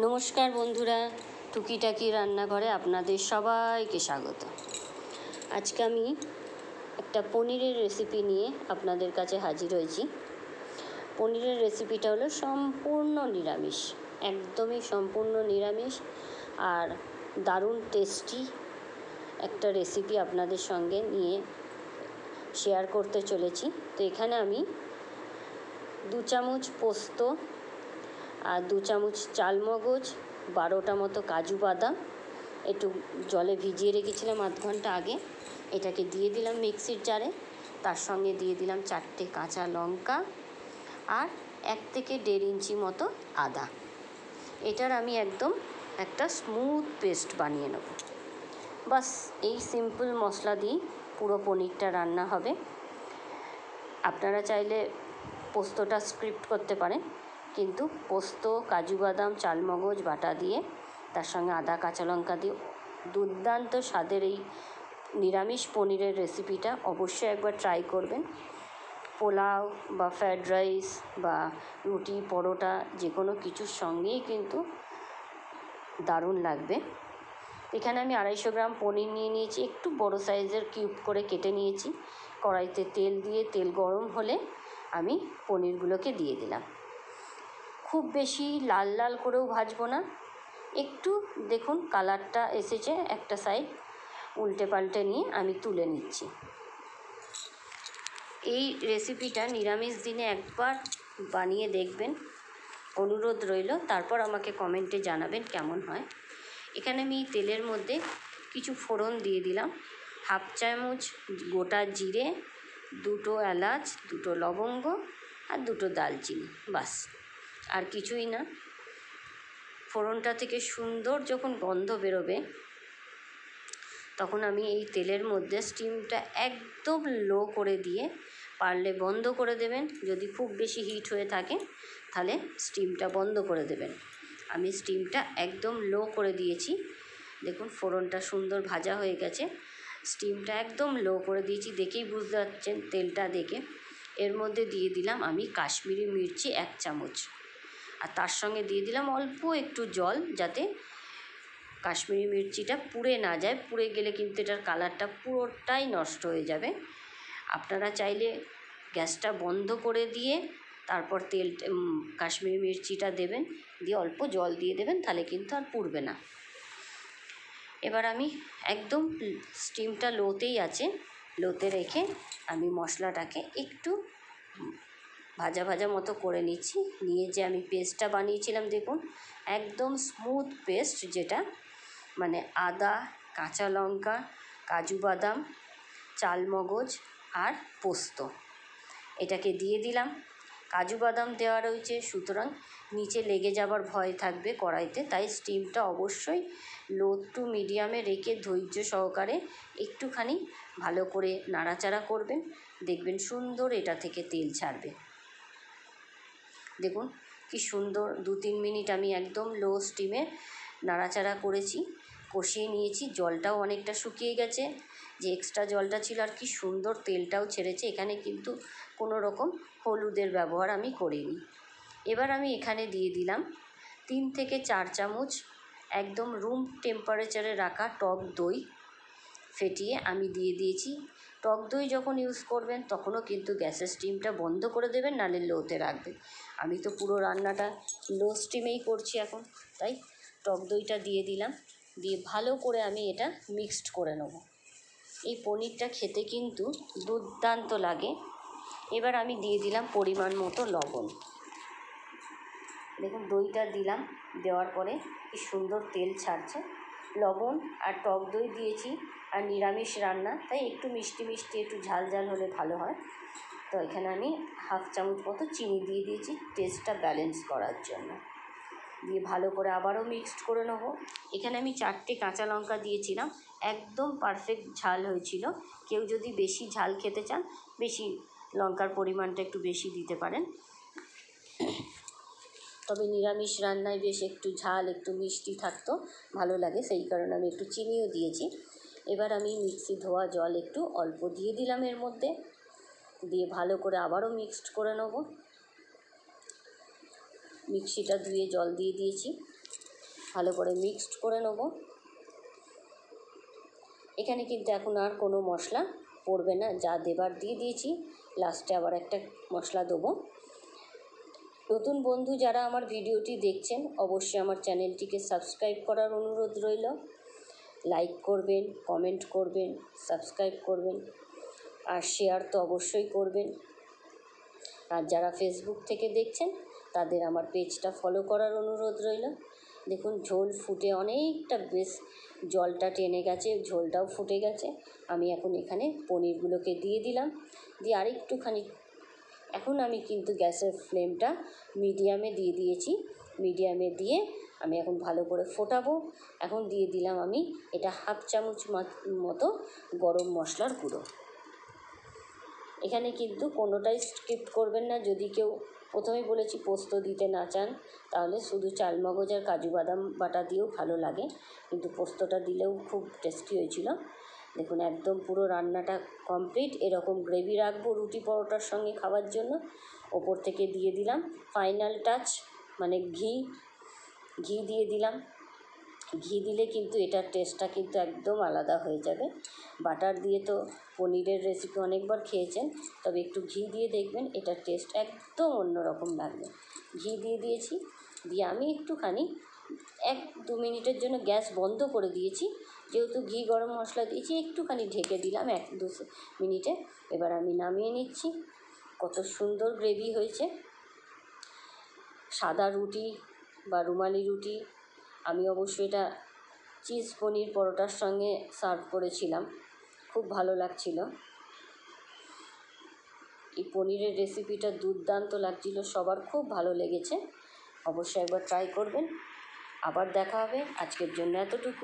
নমস্কার বন্ধুরা, টুকিটাকি রান্নাঘরে আপনাদের সবাইকে স্বাগত। আজকে আমি একটা পনিরের রেসিপি নিয়ে আপনাদের কাছে হাজির হয়েছি। পনিরের রেসিপিটা হলো সম্পূর্ণ নিরামিষ, একদমই সম্পূর্ণ নিরামিষ আর দারুণ টেস্টি একটা রেসিপি আপনাদের সঙ্গে নিয়ে শেয়ার করতে চলেছি। তো এখানে আমি 2 চামচ পোস্ত আর 2 চামচ চালমগজ, 12টা মতো কাজু বাদাম একটু জলে ভিজিয়ে রেখেছিলাম আধ ঘন্টা আগে, এটাকে দিয়ে দিলাম মিক্সির জারে। তার সঙ্গে দিয়ে দিলাম 4টে কাঁচা লঙ্কা আর 1 থেকে 1.5 ইঞ্চি মতো আদা। এটার আমি একদম একটা স্মুথ পেস্ট বানিয়ে নেব। বাস এই সিম্পল মশলা দিয়ে পুরো পনিরটা রান্না হবে। আপনারা চাইলে পোস্তটা স্কিপ করতে পারেন, কিন্তু পোস্ত, কাজু বাদাম, চালমগজ বাটা দিয়ে তার সঙ্গে আদা কাঁচা লঙ্কা দিয়ে দুর্দান্ত স্বাদের এই নিরামিষ পনিরের রেসিপিটা অবশ্যই একবার ট্রাই করবেন। পোলাও বা ফ্রায়েড রাইস বা রুটি, পরোটা যে কোনো কিছুর সঙ্গেই কিন্তু দারুণ লাগবে। এখানে আমি 250 গ্রাম পনির নিয়ে নিয়েছি, একটু বড় সাইজের কিউব করে কেটে নিয়েছি। কড়াইতে তেল দিয়ে তেল গরম হলে আমি পনিরগুলোকে দিয়ে দিলাম। খুব বেশি লাল লাল করেও ভাজবো না, একটু দেখুন কালারটা এসেছে, একটা সাইড উল্টে পাল্টে নিয়ে আমি তুলে নিচ্ছি। এই রেসিপিটা নিরামিষ দিনে একবার বানিয়ে দেখবেন, অনুরোধ রইল। তারপর আমাকে কমেন্টে জানাবেন কেমন হয়। এখানে আমি তেলের মধ্যে কিছু ফোড়ন দিয়ে দিলাম। 1/2 চামচ গোটা জিরে, 2টো এলাচ, 2টো লবঙ্গ আর 2টো দালচিনি, বাস আর কিছুই না। ফোড়নটা থেকে সুন্দর যখন গন্ধ বেরোবে তখন আমি এই তেলের মধ্যে স্টিমটা একদম লো করে দিয়ে, পারলে বন্ধ করে দেবেন, যদি খুব বেশি হিট হয়ে থাকে তাহলে স্টিমটা বন্ধ করে দেবেন। আমি স্টিমটা একদম লো করে দিয়েছি। দেখুন ফোড়নটা সুন্দর ভাজা হয়ে গেছে, স্টিমটা একদম লো করে দিয়েছি, দেখেই বুঝতে পারছেন তেলটা দেখে। এর মধ্যে দিয়ে দিলাম আমি কাশ্মীরি মির্চি 1 চামচ, আর তার সঙ্গে দিয়ে দিলাম অল্প একটু জল, যাতে কাশ্মীরি মির্চিটা পুড়ে না যায়। পুড়ে গেলে কিন্তু এটার কালারটা পুরোটাই নষ্ট হয়ে যাবে। আপনারা চাইলে গ্যাসটা বন্ধ করে দিয়ে তারপর কাশ্মীরি মির্চিটা দেবেন, দিয়ে অল্প জল দিয়ে দেবেন, তাহলে কিন্তু আর পুড়বে না। এবার আমি একদম স্টিমটা লোতেই আছে, লোতে রেখে আমি মশলাটাকে একটু ভাজা ভাজা মতো করে নিচ্ছি। নিয়ে যে আমি পেস্টটা বানিয়েছিলাম, দেখুন একদম স্মুথ পেস্ট, যেটা মানে আদা, কাঁচা লঙ্কা, কাজু বাদাম, চালমগজ আর পোস্ত, এটাকে দিয়ে দিলাম। কাজু বাদাম দেওয়া রয়েছে, সুতরাং নিচে লেগে যাবার ভয় থাকবে কড়াইতে, তাই স্টিমটা অবশ্যই লো টু মিডিয়ামে রেখে ধৈর্য সহকারে একটুখানি ভালো করে নাড়াচাড়া করবেন। দেখবেন সুন্দর এটা থেকে তেল ছাড়বে। দেখুন কি সুন্দর 2-3 মিনিট আমি একদম লো স্টিমে নাড়াচাড়া করেছি, কষিয়ে নিয়েছি। জলটাও অনেকটা শুকিয়ে গেছে, যে এক্সট্রা জলটা ছিল, আর কি সুন্দর তেলটাও ছেড়েছে। এখানে কিন্তু কোনো রকম হলুদের ব্যবহার আমি করিনি। এবার আমি এখানে দিয়ে দিলাম 3 থেকে 4 চামচ একদম রুম টেম্পারেচারে রাখা টক দই ফেটিয়ে আমি দিয়ে দিয়েছি। টক দই যখন ইউজ করবেন তখনও কিন্তু গ্যাসের স্টিমটা বন্ধ করে দেবেন, নাহলে লোতে রাখবেন। আমি তো পুরো রান্নাটা লো স্টিমেই করছি এখন, তাই টক দইটা দিয়ে দিলাম। দিয়ে ভালো করে আমি এটা মিক্সড করে নেব। এই পনিরটা খেতে কিন্তু দুর্দান্ত লাগে। এবার আমি দিয়ে দিলাম পরিমাণ মতো লবণ। দেখুন দইটা দিলাম, দেওয়ার পরে কি সুন্দর তেল ছাড়ছে। লবণ আর টক দই দিয়েছি, আর নিরামিষ রান্না তাই একটু মিষ্টি মিষ্টি, একটু ঝাল ঝাল হলে ভালো হয়। তো এখানে আমি 1/2 চামচ মতো চিনি দিয়ে দিয়েছি টেস্টটা ব্যালেন্স করার জন্য। দিয়ে ভালো করে আবারও মিক্সড করে নেব। এখানে আমি 4টে কাঁচা লঙ্কা দিয়েছিলাম, একদম পারফেক্ট ঝাল হয়েছিল। কেউ যদি বেশি ঝাল খেতে চান, বেশি লঙ্কার পরিমাণটা একটু বেশি দিতে পারেন। তবে নিরামিষ রান্নায় বেশ একটু ঝাল, একটু মিষ্টি থাকতো ভালো লাগে, সেই কারণে আমি একটু চিনিও দিয়েছি। এবার আমি মিক্সি ধোয়া জল একটু অল্প দিয়ে দিলাম এর মধ্যে, দিয়ে ভালো করে আবারও মিক্সড করে নেব। মিক্সিটা ধুয়ে জল দিয়ে দিয়েছি। ভালো করে মিক্সড করে নেব। এখানে কিন্তু এখন আর কোনো মশলা পড়বে না, যা দেবার দিয়ে দিয়েছি। লাস্টে আবার একটা মশলা দেবো। নতুন বন্ধু যারা আমার ভিডিওটি দেখছেন অবশ্যই আমার চ্যানেলটিকে সাবস্ক্রাইব করার অনুরোধ রইল। লাইক করবেন, কমেন্ট করবেন, সাবস্ক্রাইব করবেন, আর শেয়ার তো অবশ্যই করবেন। আর যারা ফেসবুক থেকে দেখছেন তাদের আমার পেজটা ফলো করার অনুরোধ রইল। দেখুন ঝোল ফুটে অনেকটা বেশ জলটা টেনে গেছে, ঝোলটাও ফুটে গেছে। আমি এখন এখানে পনিরগুলোকে দিয়ে দিলাম, দিয়ে আরেকটুখানি এখন আমি কিন্তু গ্যাসের ফ্লেমটা মিডিয়ামে দিয়ে দিয়েছি। মিডিয়ামে দিয়ে আমি এখন ভালো করে ফোটাবো। এখন দিয়ে দিলাম আমি এটা 1/2 চামচ মতো গরম মশলার গুঁড়ো। এখানে কিন্তু কোনোটাই স্কিপ করবেন না। যদি কেউ, প্রথমেই বলেছি, পোস্ত দিতে না চান তাহলে শুধু চালমগজ আর কাজু বাদাম বাটা দিয়েও ভালো লাগে, কিন্তু পোস্তটা দিলেও খুব টেস্টি হয়েছিল। দেখুন একদম পুরো রান্নাটা কমপ্লিট। এরকম গ্রেভি রাখবো রুটি পরোটার সঙ্গে খাওয়ার জন্য। ওপর থেকে দিয়ে দিলাম ফাইনাল টাচ মানে ঘি দিয়ে দিলাম। ঘি দিলে কিন্তু এটার টেস্টটা কিন্তু একদম আলাদা হয়ে যাবে। বাটার দিয়ে তো পনিরের রেসিপি অনেকবার খেয়েছেন, তবে একটু ঘি দিয়ে দেখবেন, এটার টেস্ট একদম অন্যরকম লাগবে। ঘি দিয়ে দিয়েছি, দিয়ে আমি একটুখানি 1-2 মিনিটের জন্য গ্যাস বন্ধ করে দিয়েছি। যেহেতু ঘি গরম মশলা দিয়েছি, একটুখানি ঢেকে দিলাম 1-2 মিনিটে। এবার আমি নামিয়ে নিচ্ছি। কত সুন্দর গ্রেভি হয়েছে। সাদা রুটি বা রুমালি রুটি, আমি অবশ্যই এটা চিজ পনির পরোটার সঙ্গে সার্ভ করেছিলাম, খুব ভালো লাগছিল। এই পনিরের রেসিপিটা দুর্দান্ত লাগছিল, সবার খুব ভালো লেগেছে। অবশ্যই একবার ট্রাই করবেন। আবার দেখা হবে। আজকের জন্য এতটুকু।